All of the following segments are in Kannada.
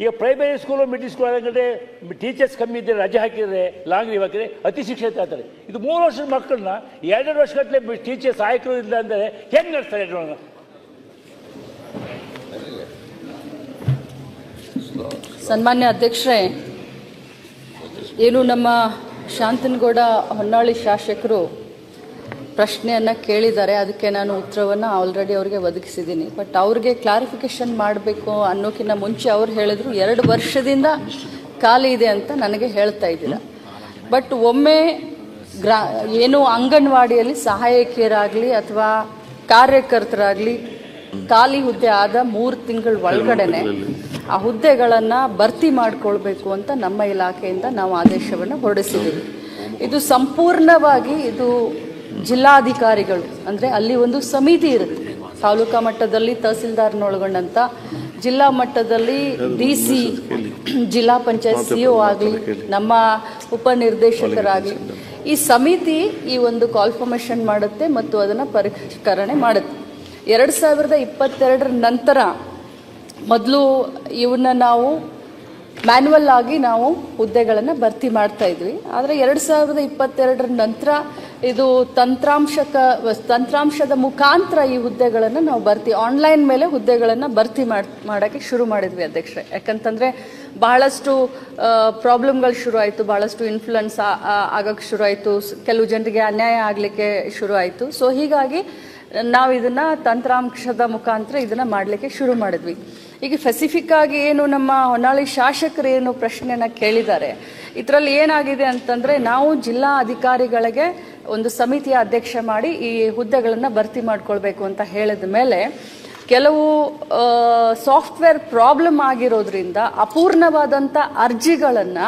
ಈಗ ಪ್ರೈಮರಿ ಸ್ಕೂಲು ಮಿಡ್ಲ್ ಸ್ಕೂಲ್ ಆಗಂದ್ರೆ ಟೀಚರ್ಸ್ ಕಮ್ಮಿ ಇದ್ದರೆ ರಜೆ ಹಾಕಿದರೆ ಲಾಂಗ್ ಲೀವ್ ಹಾಕಿದರೆ ಅತಿ ಶಿಕ್ಷೆ ಆಗ್ತಾರೆ. ಇದು 3 ವರ್ಷದ ಮಕ್ಕಳನ್ನ 2 ವರ್ಷಗಟ್ಟಲೆ ಟೀಚರ್ಸ್ ಸಹಾಯಕರು ಇಲ್ಲ ಅಂದರೆ ಹೆಂಗೆ ನಡೆಸ್ತಾರೆ? ಸನ್ಮಾನ್ಯ ಅಧ್ಯಕ್ಷರೇ, ಏನು ನಮ್ಮ ಶಾಂತನಗೌಡ ಹೊನ್ನಾಳಿ ಶಾಸಕರು ಪ್ರಶ್ನೆಯನ್ನು ಕೇಳಿದ್ದಾರೆ, ಅದಕ್ಕೆ ನಾನು ಉತ್ತರವನ್ನು ಆಲ್ರೆಡಿ ಅವ್ರಿಗೆ ಒದಗಿಸಿದ್ದೀನಿ. ಬಟ್ ಅವ್ರಿಗೆ ಕ್ಲಾರಿಫಿಕೇಷನ್ ಮಾಡಬೇಕು ಅನ್ನೋಕ್ಕಿಂತ ಮುಂಚೆ ಅವ್ರು ಹೇಳಿದ್ರು 2 ವರ್ಷದಿಂದ ಖಾಲಿ ಇದೆ ಅಂತ ನನಗೆ ಹೇಳ್ತಾ ಇದ್ದೀರ. ಬಟ್ ಒಮ್ಮೆ ಏನು ಅಂಗನವಾಡಿಯಲ್ಲಿ ಸಹಾಯಕಿಯರಾಗಲಿ ಅಥವಾ ಕಾರ್ಯಕರ್ತರಾಗಲಿ ಖಾಲಿ ಹುದ್ದೆ ಆದ 3 ತಿಂಗಳ ಒಳಗಡೆನೆ ಆ ಹುದ್ದೆಗಳನ್ನು ಭರ್ತಿ ಮಾಡಿಕೊಳ್ಬೇಕು ಅಂತ ನಮ್ಮ ಇಲಾಖೆಯಿಂದ ನಾವು ಆದೇಶವನ್ನು ಹೊರಡಿಸಿದ್ದೀವಿ. ಇದು ಸಂಪೂರ್ಣವಾಗಿ ಇದು ಜಿಲ್ಲಾಧಿಕಾರಿಗಳು ಅಂದರೆ ಅಲ್ಲಿ ಒಂದು ಸಮಿತಿ ಇರುತ್ತೆ, ತಾಲೂಕಾ ಮಟ್ಟದಲ್ಲಿ ತಹಸೀಲ್ದಾರ್ನೊಳಗೊಂಡಂಥ, ಜಿಲ್ಲಾ ಮಟ್ಟದಲ್ಲಿ DC, ಜಿಲ್ಲಾ ಪಂಚಾಯತ್ CO ಆಗಲಿ, ನಮ್ಮ ಉಪನಿರ್ದೇಶಕರಾಗಲಿ, ಈ ಸಮಿತಿ ಈ ಒಂದು ಕಾಲ್ಫರ್ಮೇಷನ್ ಮಾಡುತ್ತೆ ಮತ್ತು ಅದನ್ನು ಪರಿಷ್ಕರಣೆ ಮಾಡುತ್ತೆ. 2022 ನಂತರ ಮೊದಲು ಇವನ್ನ ನಾವು ಮ್ಯಾನ್ಯುವಲ್ ಆಗಿ ನಾವು ಹುದ್ದೆಗಳನ್ನು ಭರ್ತಿ ಮಾಡ್ತಾ ಇದ್ವಿ. ಆದರೆ 2022 ನಂತರ ಇದು ತಂತ್ರಾಂಶದ ಮುಖಾಂತರ ಈ ಹುದ್ದೆಗಳನ್ನು ನಾವು ಆನ್ಲೈನ್ ಮೇಲೆ ಹುದ್ದೆಗಳನ್ನು ಭರ್ತಿ ಮಾಡೋಕ್ಕೆ ಶುರು ಮಾಡಿದ್ವಿ ಅಧ್ಯಕ್ಷರೇ. ಯಾಕಂತಂದರೆ ಬಹಳಷ್ಟು ಪ್ರಾಬ್ಲಮ್ಗಳು ಶುರು ಆಯಿತು, ಬಹಳಷ್ಟು ಇನ್ಫ್ಲುಯೆನ್ಸ್ ಆಗೋಕ್ಕೆ ಶುರು ಆಯಿತು, ಕೆಲವು ಜನರಿಗೆ ಅನ್ಯಾಯ ಆಗಲಿಕ್ಕೆ ಶುರು ಆಯಿತು. ಸೊ ಹೀಗಾಗಿ ನಾವು ಇದನ್ನು ತಂತ್ರಾಂಶದ ಮುಖಾಂತರ ಇದನ್ನು ಮಾಡಲಿಕ್ಕೆ ಶುರು ಮಾಡಿದ್ವಿ. ಈಗ ಸ್ಪೆಸಿಫಿಕ್ ಆಗಿ ಏನು ನಮ್ಮ ಹೊನ್ನಾಳಿ ಶಾಸಕರು ಏನು ಪ್ರಶ್ನೆನ ಕೇಳಿದ್ದಾರೆ, ಇದರಲ್ಲಿ ಏನಾಗಿದೆ ಅಂತಂದರೆ, ನಾವು ಜಿಲ್ಲಾ ಅಧಿಕಾರಿಗಳಿಗೆ ಒಂದು ಸಮಿತಿಯ ಅಧ್ಯಕ್ಷ ಮಾಡಿ ಈ ಹುದ್ದೆಗಳನ್ನು ಭರ್ತಿ ಮಾಡ್ಕೊಳ್ಬೇಕು ಅಂತ ಹೇಳಿದ ಮೇಲೆ ಕೆಲವು ಸಾಫ್ಟ್ವೇರ್ ಪ್ರಾಬ್ಲಮ್ ಆಗಿರೋದ್ರಿಂದ ಅಪೂರ್ಣವಾದಂಥ ಅರ್ಜಿಗಳನ್ನು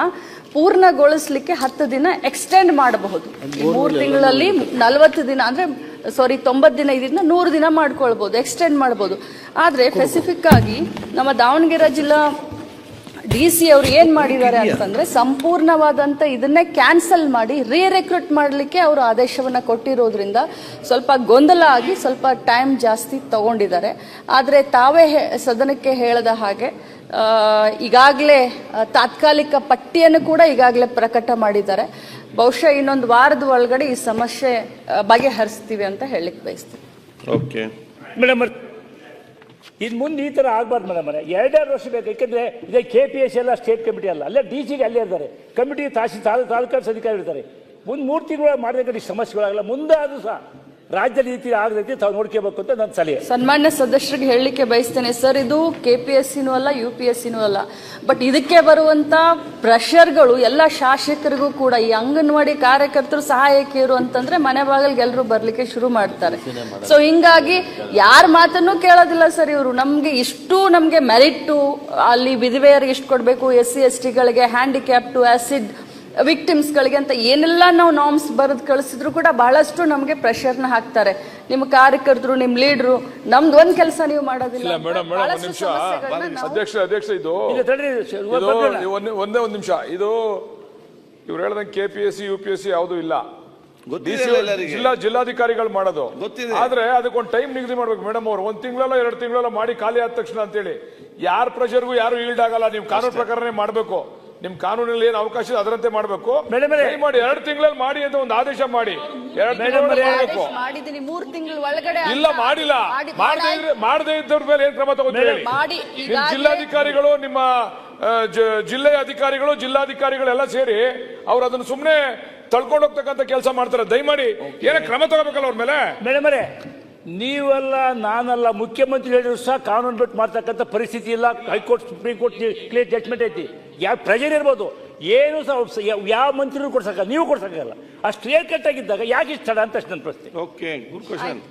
ಪೂರ್ಣಗೊಳಿಸಲಿಕ್ಕೆ 10 ದಿನ ಎಕ್ಸ್ಟೆಂಡ್ ಮಾಡಬಹುದು. 3 ತಿಂಗಳಲ್ಲಿ 40 ದಿನ ಅಂದರೆ 90 ದಿನ ಇದರಿಂದ 100 ದಿನ ಮಾಡ್ಕೊಳ್ಬೋದು, ಎಕ್ಸ್ಟೆಂಡ್ ಮಾಡ್ಬೋದು. ಆದರೆ ಸ್ಪೆಸಿಫಿಕ್ ಆಗಿ ನಮ್ಮ ದಾವಣಗೆರೆ ಜಿಲ್ಲಾ DC ಅವರು ಏನು ಮಾಡಿದ್ದಾರೆ ಅಂತಂದರೆ, ಸಂಪೂರ್ಣವಾದಂಥ ಇದನ್ನೇ ಕ್ಯಾನ್ಸಲ್ ಮಾಡಿ ರಿಕ್ರೂಟ್ ಮಾಡಲಿಕ್ಕೆ ಅವರು ಆದೇಶವನ್ನು ಕೊಟ್ಟಿರೋದ್ರಿಂದ ಸ್ವಲ್ಪ ಗೊಂದಲ ಆಗಿ ಸ್ವಲ್ಪ ಟೈಮ್ ಜಾಸ್ತಿ ತಗೊಂಡಿದ್ದಾರೆ. ಆದರೆ ತಾವೇ ಸದನಕ್ಕೆ ಹೇಳಿದ ಹಾಗೆ ಈಗಾಗಲೇ ತಾತ್ಕಾಲಿಕ ಪಟ್ಟಿಯನ್ನು ಕೂಡ ಈಗಾಗಲೇ ಪ್ರಕಟ ಮಾಡಿದ್ದಾರೆ. ಬಹುಶಃ ಇನ್ನೊಂದು ವಾರದ ಒಳಗಡೆ ಈ ಸಮಸ್ಯೆ ಬಗೆಹರಿಸ್ತೀವಿ ಅಂತ ಹೇಳಲಿಕ್ಕೆ ಬಯಸ್ತೀವಿ. ಓಕೆ ಮೇಡಮ್, ಇನ್ನು ಮುಂದೆ ಈ ಥರ ಆಗಬಾರ್ದು ಮೇಡಮ್. 2 ವರ್ಷ ಬೇಕು. ಯಾಕೆಂದರೆ ಇದೇ KPS ಎಲ್ಲ ಸ್ಟೇಟ್ ಕಮಿಟಿ ಅಲ್ಲ, ಅಲ್ಲೇ DCಗೆ ಅಲ್ಲೇ ಇರ್ತಾರೆ, ಕಮಿಟಿ ತಾಲೂಕು ಅಧಿಕಾರಿ ಇರ್ತಾರೆ. ಮುಂದೆ 3 ತಿಂಗಳು ಮಾಡಿದ್ರೆ ಸಮಸ್ಯೆಗಳಾಗಲ್ಲ. ಮುಂದೆ ಅದು ಸಹ ರಾಜ್ಯದ ರೀತಿ ಆಗದೈತಿ ತಾವು ನೋಡ್ಕೋಬೇಕು ಅಂತ ನನ್ನ ಸಲಹೆ. ಸನ್ಮಾನ್ಯ ಸದಸ್ಯರಿಗೆ ಹೇಳಲಿಕ್ಕೆ ಬಯಸ್ತೇನೆ ಸರ್, ಇದು KPSCನೂ ಅಲ್ಲ UPSCನೂ ಅಲ್ಲ. ಬಟ್ ಇದಕ್ಕೆ ಬರುವಂತ ಪ್ರೆಷರ್ಗಳು ಎಲ್ಲ ಶಾಸಕರಿಗೂ ಕೂಡ, ಈ ಅಂಗನವಾಡಿ ಕಾರ್ಯಕರ್ತರು ಸಹಾಯಕಿಯರು ಅಂತಂದ್ರೆ ಮನೆ ಬಾಗಿಲಿಗೆ ಎಲ್ಲರೂ ಬರ್ಲಿಕ್ಕೆ ಶುರು ಮಾಡ್ತಾರೆ. ಸೊ ಹಿಂಗಾಗಿ ಯಾರ ಮಾತನ್ನು ಕೇಳೋದಿಲ್ಲ ಸರ್ ಇವರು. ನಮ್ಗೆ ಮೆರಿಟ್ಟು, ಅಲ್ಲಿ ವಿಧವೆಯರಿಗೆ ಇಷ್ಟು ಕೊಡಬೇಕು, SC STಗಳಿಗೆ, ಹ್ಯಾಂಡಿಕ್ಯಾಪ್ಟು, ಆಸಿಡ್ ವಿಕ್ಟಿಮ್ಸ್ಗಳಿಗೆ ಅಂತ ಏನೆಲ್ಲ ನಾವು ನಾರ್ಮ್ಸ್ ಬರೆದು ಕಳಿಸಿದ್ರು ಕೂಡ ಬಹಳಷ್ಟು ನಮಗೆ ಪ್ರೆಷರ್ನ ಹಾಕ್ತಾರೆ. ನಿಮ್ಮ ಕಾರ್ಯಕರ್ತರು, ನಿಮ್ಮ ಲೀಡ್ರು, ನಮ್ದು ಒಂದ್ ಕೆಲಸ ನೀವು ಮಾಡೋದಿಲ್ಲ. ಅಧ್ಯಕ್ಷ ಇದು ಒಂದೇ ಒಂದು ನಿಮಿಷ. ಇದು ಇವ್ರು ಹೇಳ್ದಂಗೆ KPSC UPSC ಯಾವುದೂ ಇಲ್ಲ, ಜಿಲ್ಲಾಧಿಕಾರಿಗಳು ಮಾಡೋದು. ಆದ್ರೆ ಅದಕ್ಕೊಂದು ಟೈಮ್ ನಿಗದಿ ಮಾಡ್ಬೇಕು ಮೇಡಮ್ ಅವರು. 1 ತಿಂಗಳಲ್ಲ 2 ತಿಂಗಳಲ್ಲ ಮಾಡಿ ಖಾಲಿ ಆದ ತಕ್ಷಣ ಅಂತೇಳಿ ಯಾರ ಪ್ರೆಷರ್ಗೂ ಯಾರು ಈಲ್ಡ್ ಆಗಲ್ಲ. ನೀವು ಕಾನೂನು ಪ್ರಕಾರನೇ ಮಾಡಬೇಕು. ನಿಮ್ ಕಾನೂನಲ್ಲಿ ಏನು ಅವಕಾಶ ಇದೆ ಅದರಂತೆ ಮಾಡಬೇಕು. ಮಾಡಿ 2 ತಿಂಗಳಲ್ಲಿ ಮಾಡಿ ಅಂತ ಒಂದು ಆದೇಶ ಮಾಡಿ. 2 ತಿಂಗಳು ಮಾಡಿದೀನಿ, 3 ತಿಂಗಳ ಒಳಗಡೆ ಇಲ್ಲ ಮಾಡಿಲ್ಲ. ಮಾಡದೇ ಇದ್ದವ್ರ ಮೇಲೆ ಏನ್ ಕ್ರಮ ತಗೋತೀರಿ? ನಿಮ್ ಜಿಲ್ಲಾಧಿಕಾರಿಗಳು, ನಿಮ್ಮ ಜಿಲ್ಲೆಯ ಅಧಿಕಾರಿಗಳು, ಜಿಲ್ಲಾಧಿಕಾರಿಗಳೆಲ್ಲ ಸೇರಿ ಅವ್ರು ಅದನ್ನ ಸುಮ್ನೆ ತಳ್ಕೊಂಡು ಹೋಗ್ತಕ್ಕಂಥ ಕೆಲಸ ಮಾಡ್ತಾರೆ. ದಯಮಾಡಿ ಏನ ಕ್ರಮ ತಗೋಬೇಕಲ್ಲ ಅವ್ರ ಮೇಲೆ. ಮೇಡಮರೇ, ನೀವಲ್ಲ ನಾನಲ್ಲ, ಮುಖ್ಯಮಂತ್ರಿ ಹೇಳಿದ್ರು ಸಹ ಕಾನೂನು ಬಿಟ್ಟು ಮಾಡ್ತಕ್ಕಂಥ ಪರಿಸ್ಥಿತಿ ಇಲ್ಲ. High court supreme court clear judgement ಐತಿ. ಯಾವ ಪ್ರೆಷರ್ ಇರ್ಬೋದು, ಏನು ಸಹ ಯಾವ ಮಂತ್ರಿನೂ ಕೊಡ್ಸಕ್ಕ, ನೀವು ಕೊಡ್ಸಕ್ಕಲ್ಲ. ಅಷ್ಟು ಕ್ಲಿಯರ್ ಕಟ್ ಆಗಿದ್ದಾಗ ಯಾಕೆ ಇಷ್ಟ ಅಂತ ಅಷ್ಟು ನನ್ನ ಪ್ರಶ್ನೆ. Okay, good question.